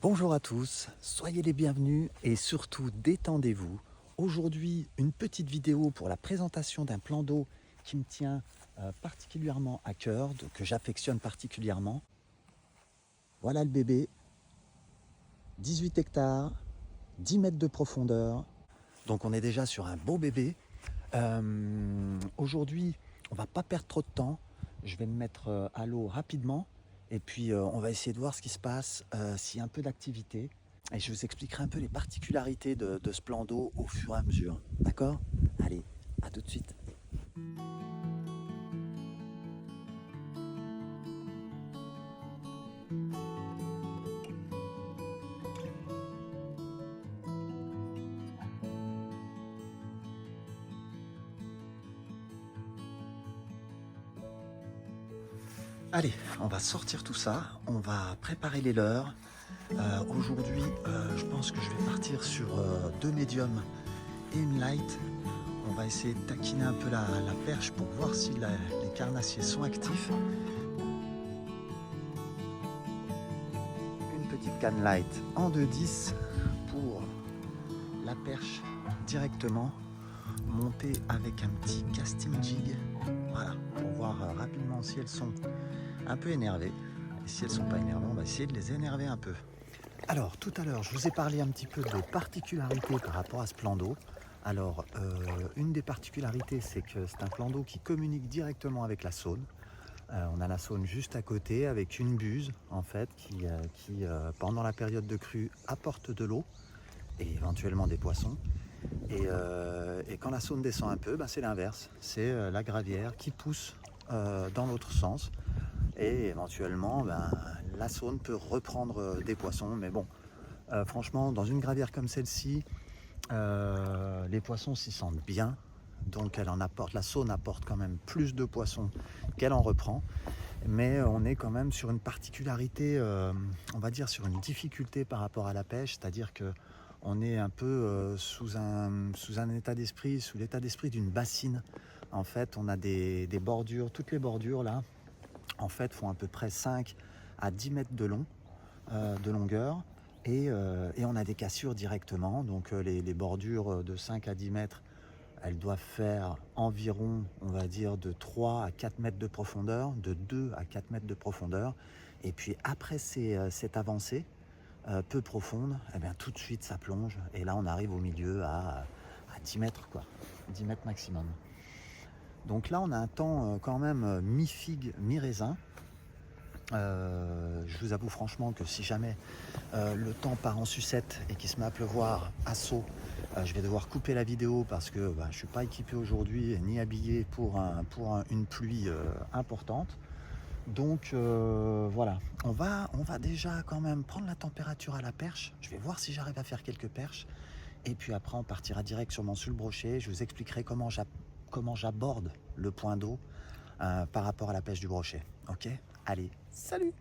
Bonjour à tous, soyez les bienvenus et surtout détendez-vous. Aujourd'hui, une petite vidéo pour la présentation d'un plan d'eau qui me tient particulièrement à cœur, que j'affectionne particulièrement. Voilà le bébé, 18 hectares, 10 mètres de profondeur, donc on est déjà sur un beau bébé. Aujourd'hui, on va pas perdre trop de temps, je vais me mettre à l'eau rapidement et puis on va essayer de voir ce qui se passe, s'il y a un peu d'activité. Et je vous expliquerai un peu les particularités de ce plan d'eau au fur et à mesure. D'accord? Allez, à tout de suite. Allez, on va sortir tout ça, on va préparer les leurres. Aujourd'hui, je pense que je vais partir sur deux médiums et une light. On va essayer de taquiner un peu la perche pour voir si les carnassiers sont actifs. Une petite canne light en 2,10 pour la perche directement, montée avec un petit casting jig. Voilà, pour voir rapidement si elles sont un peu énervées. Et si elles ne sont pas énervées, on va essayer de les énerver un peu. Alors, tout à l'heure, je vous ai parlé un petit peu des particularités par rapport à ce plan d'eau. Alors, une des particularités, c'est que c'est un plan d'eau qui communique directement avec la Saône. On a la Saône juste à côté avec une buse, en fait, qui pendant la période de crue, apporte de l'eau et éventuellement des poissons. Et quand la Saône descend un peu, c'est l'inverse. C'est la gravière qui pousse dans l'autre sens. Et éventuellement, la Saône peut reprendre des poissons. Mais bon, franchement, dans une gravière comme celle-ci, les poissons s'y sentent bien. Donc la Saône apporte quand même plus de poissons qu'elle en reprend. Mais on est quand même sur une particularité, on va dire sur une difficulté par rapport à la pêche. C'est-à-dire que on est un peu sous un état d'esprit, sous l'état d'esprit d'une bassine. En fait, on a des bordures, toutes les bordures là, en fait, font à peu près 5 à 10 mètres de longueur. Et on a des cassures directement. Donc les bordures de 5 à 10 mètres, elles doivent faire environ, on va dire, de 3 à 4 mètres de profondeur, de 2 à 4 mètres de profondeur. Et puis après cette avancée peu profonde, tout de suite ça plonge. Et là, on arrive au milieu à 10 mètres, quoi. 10 mètres maximum. Donc là, on a un temps quand même mi-figue, mi-raisin. Je vous avoue franchement que si jamais le temps part en sucette et qu'il se met à pleuvoir à saut, je vais devoir couper la vidéo parce que je ne suis pas équipé aujourd'hui ni habillé pour une pluie importante. Donc voilà, on va déjà quand même prendre la température à la perche. Je vais voir si j'arrive à faire quelques perches. Et puis après, on partira directement sur le brochet. Je vous expliquerai comment j'aborde le point d'eau par rapport à la pêche du brochet. Ok? Allez, salut!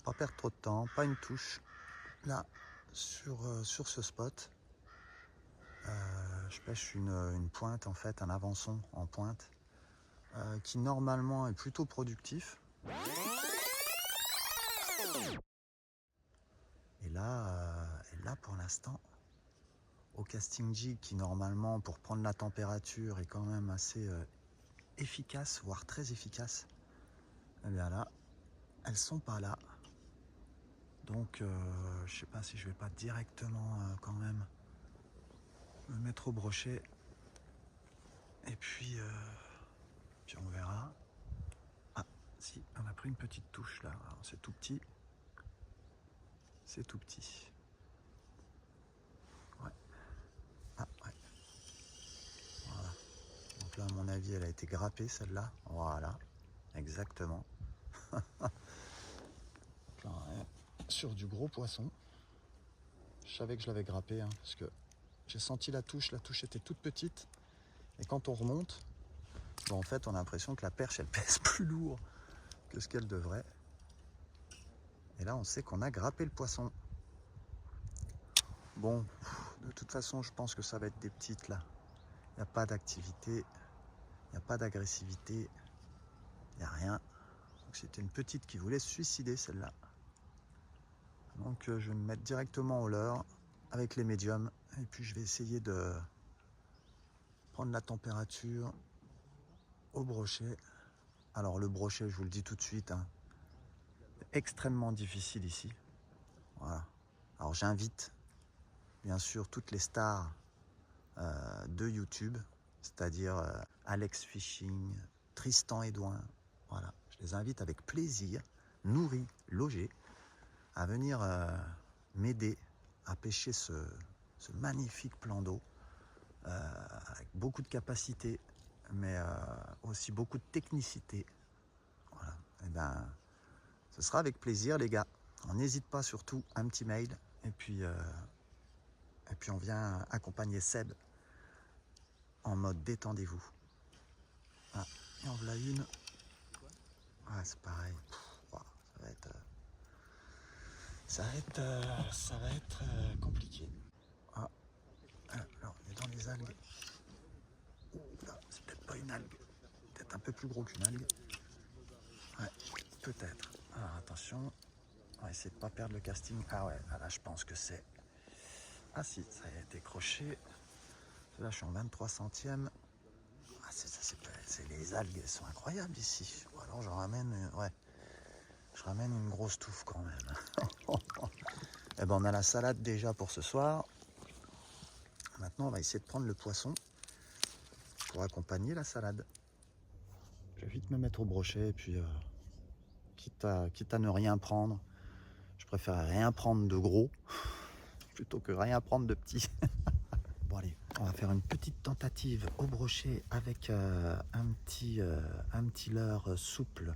Pas perdre trop de temps, pas une touche. Là, sur ce spot, je pêche une pointe, en fait, un avançon en pointe, qui normalement est plutôt productif. Et là pour l'instant, au casting jig, qui normalement, pour prendre la température, est quand même assez efficace, voire très efficace, et bien là, elles sont pas là. Donc, je sais pas si je vais pas directement quand même me mettre au brochet. Et puis on verra. Ah, si, on a pris une petite touche là. C'est tout petit. C'est tout petit. Ouais. Ah, ouais. Voilà. Donc là, à mon avis, elle a été grappée celle-là. Voilà. Exactement. Là, ouais. Sur du gros poisson. Je savais que je l'avais grappé parce que j'ai senti la touche était toute petite. Et quand on remonte, en fait, on a l'impression que la perche, elle pèse plus lourd que ce qu'elle devrait. Et là, on sait qu'on a grappé le poisson. Bon, de toute façon, je pense que ça va être des petites là. Il n'y a pas d'activité, il n'y a pas d'agressivité, il n'y a rien. Donc c'était une petite qui voulait se suicider celle-là. Donc je vais me mettre directement au leurre avec les médiums et puis je vais essayer de prendre la température au brochet. Alors le brochet, je vous le dis tout de suite, hein, extrêmement difficile ici. Voilà. Alors j'invite bien sûr toutes les stars de YouTube, c'est-à-dire Alex Fishing, Tristan Edouin. Voilà. Je les invite avec plaisir, nourris, logés, à venir m'aider à pêcher ce magnifique plan d'eau avec beaucoup de capacité, mais aussi beaucoup de technicité. Voilà. Et ben, ce sera avec plaisir, les gars. On n'hésite pas, surtout un petit mail et puis on vient accompagner Seb en mode détendez-vous. Ah, et en voilà une. Ah, c'est pareil. Wow, ça va être compliqué. Ah, alors, on est dans les algues. Ouh, là, c'est peut-être pas une algue. Peut-être un peu plus gros qu'une algue. Ouais, peut-être. Alors, attention. On va essayer de ne pas perdre le casting. Ah ouais, là, je pense que c'est... Ah si, ça a été croché. Là, je suis en 23 centièmes. Ah, c'est les algues, elles sont incroyables ici. Ou alors, je ramène une grosse touffe quand même. Et ben, on a la salade déjà pour ce soir. Maintenant, on va essayer de prendre le poisson pour accompagner la salade. Je vais vite me mettre au brochet et puis quitte à ne rien prendre, je préfère rien prendre de gros plutôt que rien prendre de petit. Bon allez, on va faire une petite tentative au brochet avec un petit leurre souple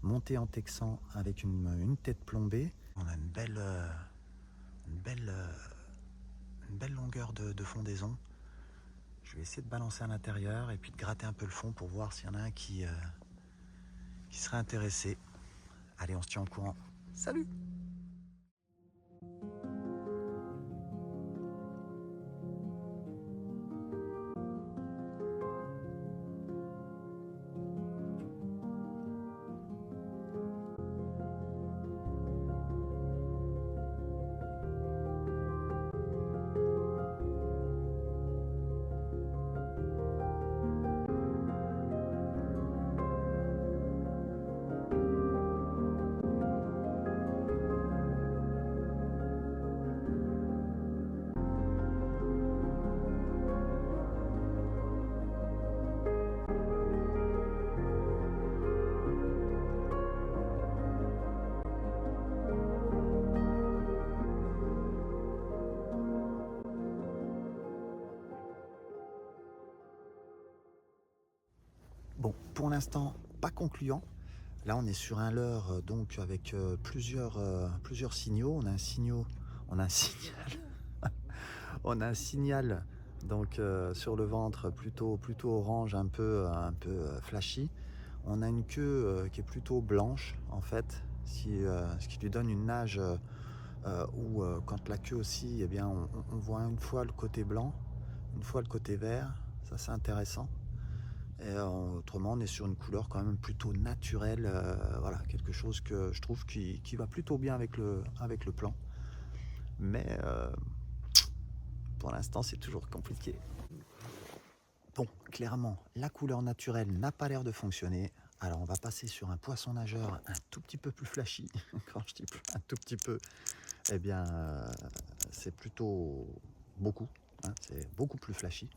monté en texan avec une tête plombée. On a une belle longueur de fondaison. Je vais essayer de balancer à l'intérieur et puis de gratter un peu le fond pour voir s'il y en a un qui serait intéressé. Allez, on se tient au courant. Salut! Bon, pour l'instant, pas concluant. Là, on est sur un leurre donc avec plusieurs signaux. On a un signal, on a un signal donc sur le ventre plutôt orange, un peu flashy. On a une queue qui est plutôt blanche en fait, ce qui lui donne une nage où quand la queue aussi, eh bien, on voit une fois le côté blanc, une fois le côté vert. Ça, c'est intéressant. Et autrement, on est sur une couleur quand même plutôt naturelle. Voilà, quelque chose que je trouve qui va plutôt bien avec le plan. Mais pour l'instant, c'est toujours compliqué. Bon, clairement, la couleur naturelle n'a pas l'air de fonctionner. Alors, on va passer sur un poisson nageur un tout petit peu plus flashy. Quand je dis un tout petit peu, eh bien, c'est plutôt beaucoup. Hein, c'est beaucoup plus flashy.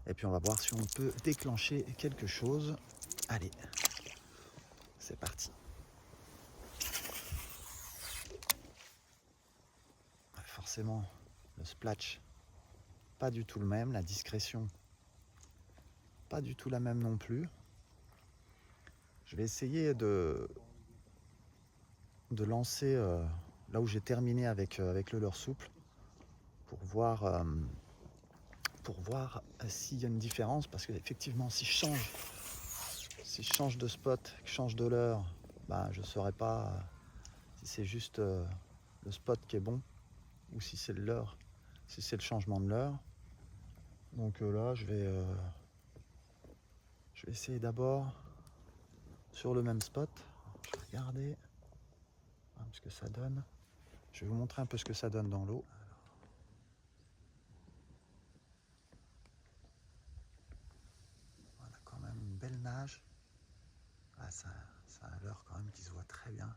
Et puis, on va voir si on peut déclencher quelque chose. Allez, c'est parti. Forcément, le splash, pas du tout le même. La discrétion, pas du tout la même non plus. Je vais essayer de lancer là où j'ai terminé avec le leurre souple pour voir s'il y a une différence, parce qu'effectivement si je change de spot, que je change de leurre, bah, je ne saurais pas si c'est juste le spot qui est bon ou si c'est le leurre, si c'est le changement de leurre. Donc là je vais essayer d'abord sur le même spot. Je vais regarder ce que ça donne. Je vais vous montrer un peu ce que ça donne dans l'eau. Voilà, quand même une belle nage. Ah, ça a un leurre quand même qui se voit très bien.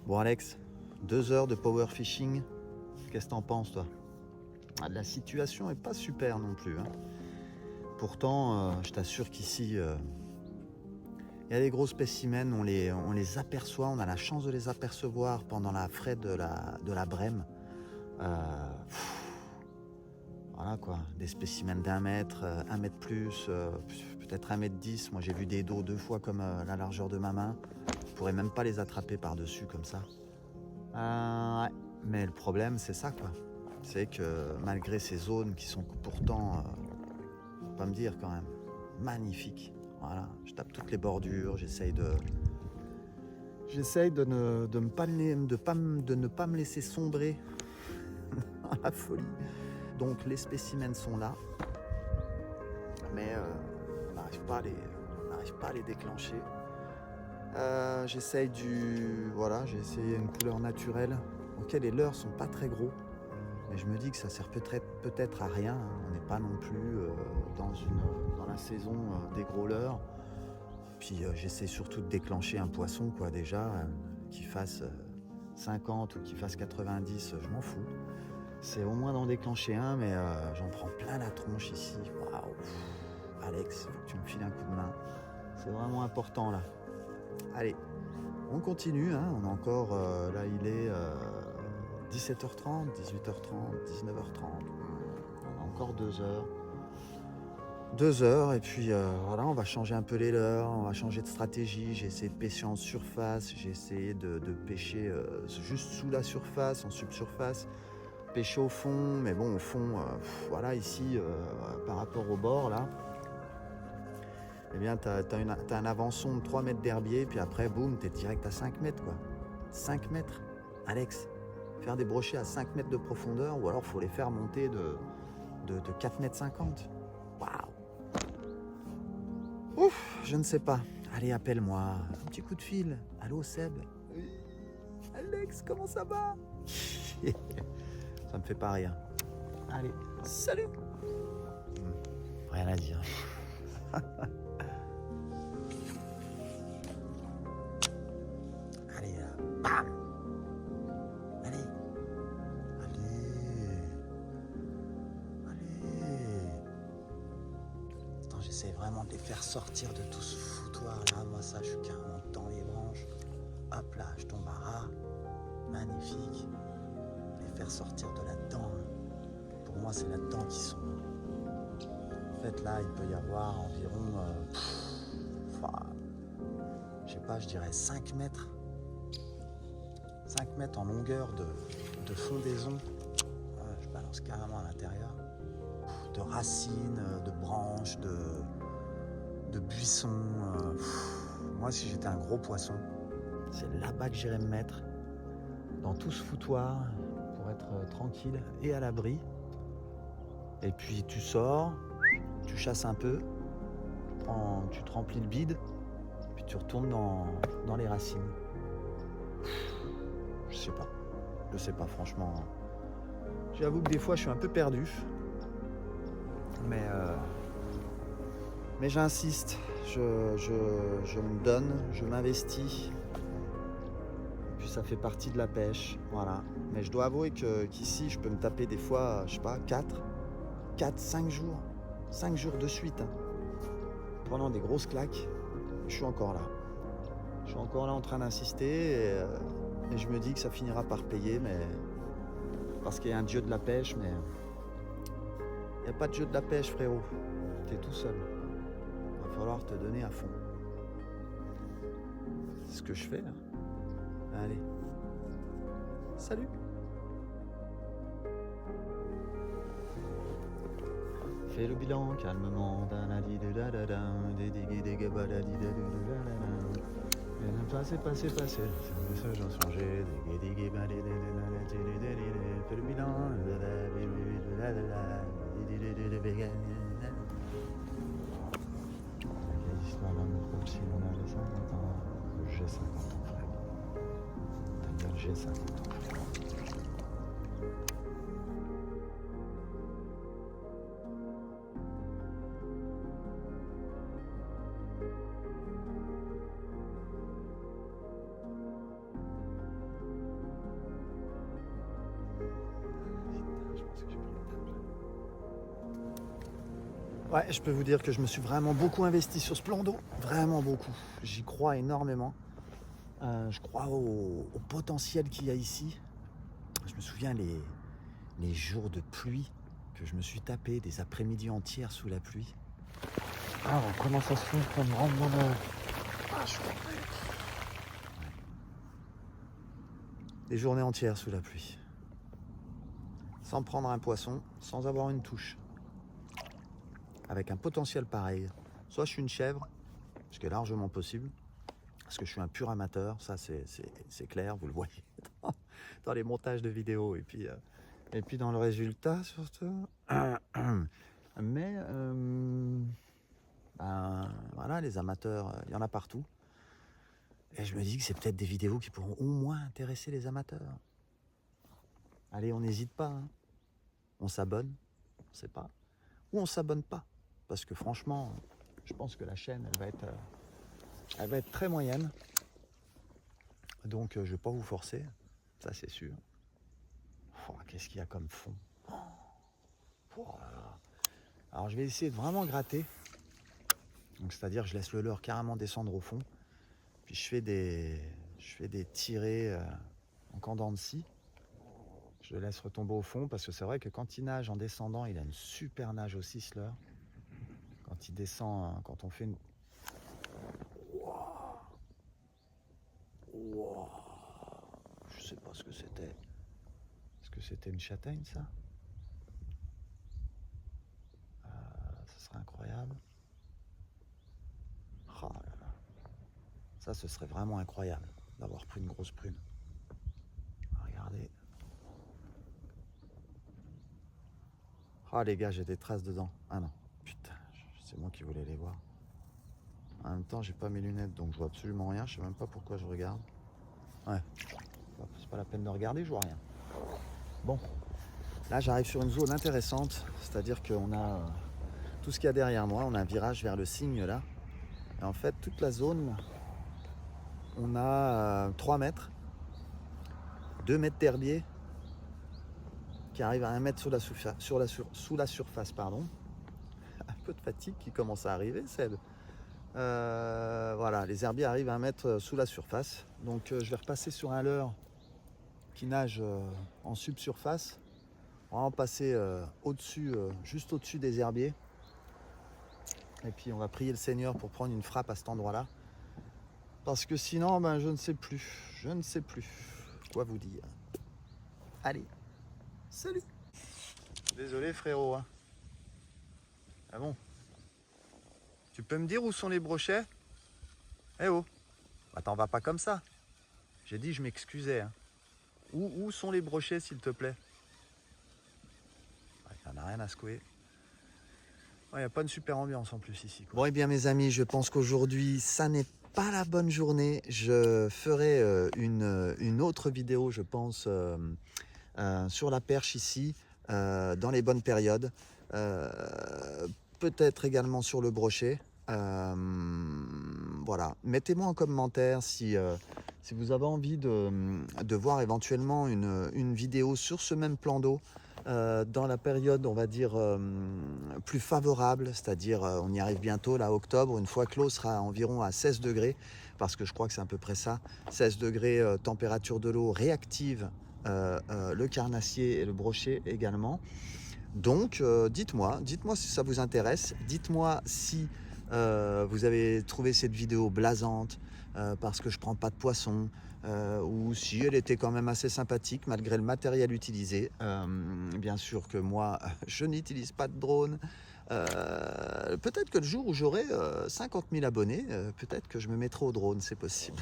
Bon Alex, 2 heures de power fishing, qu'est-ce que t'en penses toi? La situation est pas super non plus. Hein. Pourtant, je t'assure qu'ici, il y a des gros spécimens, on les aperçoit, on a la chance de les apercevoir pendant la fraie de la Brème. Voilà quoi, des spécimens d'1 mètre, 1 mètre plus, peut-être 1,10 m. Moi j'ai vu des dos 2 fois comme la largeur de ma main. Je pourrais même pas les attraper par-dessus comme ça. Ouais. Mais le problème c'est ça quoi. C'est que malgré ces zones qui sont pourtant, faut pas me dire quand même, magnifiques. Voilà, je tape toutes les bordures, j'essaye de ne pas me laisser sombrer dans la folie. Donc les spécimens sont là, mais on n'arrive pas à les déclencher. J'ai essayé une couleur naturelle. Ok, les leurres sont pas très gros, mais je me dis que ça sert peut-être à rien. On n'est pas non plus dans la saison des gros leurres. Puis j'essaie surtout de déclencher un poisson, quoi, déjà, qui fasse 50 ou qui fasse 90, je m'en fous. C'est au moins d'en déclencher un, mais j'en prends plein la tronche ici. Waouh, Alex, faut que tu me files un coup de main. C'est vraiment important là. Allez, on continue, hein. On a encore, là il est 17h30, 18h30, 19h30. On a encore 2 heures. 2 heures, et puis voilà, on va changer un peu les leurres, on va changer de stratégie. J'ai essayé de pêcher en surface, j'ai essayé de pêcher juste sous la surface, en subsurface, pêcher au fond, mais bon, au fond, voilà, ici, par rapport au bord, là, eh bien, t'as un avançon de 3 mètres d'herbier, puis après, boum, t'es direct à 5 mètres, quoi. 5 mètres, Alex, faire des brochets à 5 mètres de profondeur, ou alors faut les faire monter de 4 mètres 50. Waouh. Ouf, je ne sais pas. Allez, appelle-moi, un petit coup de fil. Allô, Seb? Oui. Alex, comment ça va? Ça me fait pas rire. Allez, salut. Rien à dire. Allez, bam. Allez. Attends, j'essaie vraiment de les faire sortir de tout ce foutoir là. Moi, ça, je suis carrément dans les branches. Hop là, je tombe à ras. Magnifique. Les faire sortir de là-dedans. Pour moi, c'est là-dedans qu'ils sont. En fait, là, il peut y avoir environ, je sais pas, je dirais 5 mètres. 5 mètres en longueur de fondaison. Je balance carrément à l'intérieur. De racines, de branches, de buissons. Moi, si j'étais un gros poisson, c'est là-bas que j'irais me mettre. Dans tout ce foutoir, pour être tranquille et à l'abri. Et puis tu sors, tu chasses un peu, tu te remplis le bide, puis tu retournes dans les racines. Je sais pas franchement. J'avoue que des fois je suis un peu perdu, mais j'insiste, je me donne, je m'investis. Puis ça fait partie de la pêche, voilà. Mais je dois avouer qu'ici je peux me taper des fois, je sais pas, 5 jours. 5 jours de suite, hein. Pendant des grosses claques, je suis encore là. Je suis encore là en train d'insister et je me dis que ça finira par payer, mais parce qu'il y a un dieu de la pêche, mais il n'y a pas de dieu de la pêche, frérot. Tu es tout seul. Il va falloir te donner à fond. C'est ce que je fais là. Allez. Salut. Fais le bilan calmement. Passez. Le message a changé. Fais le bilan. L'histoire d'amour comme si on avait 50 ans. J'ai 50 ans, frère. Ta gueule, j'ai 50 ans, frère. Ouais, je peux vous dire que je me suis vraiment beaucoup investi sur ce plan d'eau, vraiment beaucoup. J'y crois énormément. Je crois au potentiel qu'il y a ici. Je me souviens les jours de pluie que je me suis tapé, des après-midi entières sous la pluie. Ah, comment ça se fait qu'on me rentre dans le... Ah, je suis compris. Ouais. Des journées entières sous la pluie. Sans prendre un poisson, sans avoir une touche. Avec un potentiel pareil. Soit je suis une chèvre, ce qui est largement possible, parce que je suis un pur amateur, ça c'est clair, vous le voyez dans les montages de vidéos et puis dans le résultat surtout. Mais voilà, les amateurs, il y en a partout. Et je me dis que c'est peut-être des vidéos qui pourront au moins intéresser les amateurs. Allez, on n'hésite pas, hein. On s'abonne, on sait pas, ou on s'abonne pas. Parce que franchement, je pense que la chaîne, elle va être très moyenne. Donc je ne vais pas vous forcer, ça c'est sûr. Oh, qu'est-ce qu'il y a comme fond. Alors je vais essayer de vraiment gratter. Donc c'est-à-dire je laisse le leurre carrément descendre au fond. Puis je fais des tirées en cordon de scie. Je le laisse retomber au fond parce que c'est vrai que quand il nage en descendant, il a une super nage aussi ce leurre. Quand il descend, quand on fait une... Wow. Je sais pas ce que c'était. Est-ce que c'était une châtaigne ça? Ça serait incroyable. Oh là là. Ça, ce serait vraiment incroyable d'avoir pris une grosse prune. Regardez. Ah les gars, j'ai des traces dedans. Ah non, putain, c'est moi qui voulais les voir. En même temps, j'ai pas mes lunettes, donc je vois absolument rien. Je sais même pas pourquoi je regarde. Ouais, c'est pas la peine de regarder, je vois rien. Bon, là j'arrive sur une zone intéressante, c'est-à-dire qu'on a tout ce qu'il y a derrière moi. On a un virage vers le cygne là. Et en fait, toute la zone, on a 3 mètres, 2 mètres d'herbier qui arrive à 1 mètre sous la surface. Pardon. Un peu de fatigue qui commence à arriver, Seb. Voilà, les herbiers arrivent à 1 mètre sous la surface. Donc je vais repasser sur un leurre qui nage en subsurface. On va en passer au-dessus, juste au-dessus des herbiers. Et puis on va prier le Seigneur pour prendre une frappe à cet endroit-là. Parce que sinon, ben, je ne sais plus quoi vous dire. Allez, salut. Désolé frérot. Hein. Ah bon? Tu peux me dire où sont les brochets? Eh oh. Attends, va pas comme ça. J'ai dit je m'excusais. Hein. Où sont les brochets s'il te plaît? Il n'y en a rien à secouer. Il n'y a pas une super ambiance en plus ici. Quoi. Bon, et bien mes amis, je pense qu'aujourd'hui, ça n'est pas la bonne journée. Je ferai une autre vidéo, je pense, sur la perche ici, dans les bonnes périodes. Peut-être également sur le brochet. Voilà. Mettez-moi en commentaire si vous avez envie de voir éventuellement une vidéo sur ce même plan d'eau. dans la période, on va dire, plus favorable, c'est-à-dire on y arrive bientôt, là, octobre, une fois que l'eau sera environ à 16 degrés, parce que je crois que c'est à peu près ça, 16 degrés, température de l'eau réactive, le carnassier et le brochet également. Donc dites-moi si ça vous intéresse, dites-moi si vous avez trouvé cette vidéo blasante parce que je prends pas de poisson, ou si elle était quand même assez sympathique malgré le matériel utilisé. Bien sûr que moi je n'utilise pas de drone. Peut-être que le jour où j'aurai 50 000 abonnés, peut-être que je me mettrai au drone, c'est possible.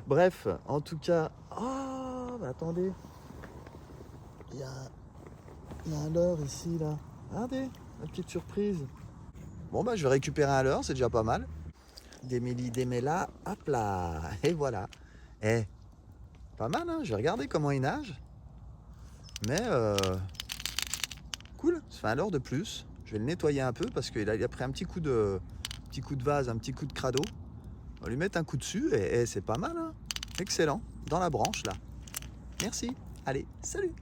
Bref, en tout cas... Oh, bah attendez, il y a un leurre ici, là. Regardez, la petite surprise. Bon, bah je vais récupérer un leurre, c'est déjà pas mal. Des mélis, des mélas, hop là. Et voilà. Eh, pas mal, hein. Je vais regarder comment il nage. Mais cool, ça fait un leurre de plus. Je vais le nettoyer un peu parce qu'il a pris un petit coup de vase, un petit coup de crado. On va lui mettre un coup dessus et c'est pas mal, hein. Excellent. Dans la branche, là. Merci. Allez, salut.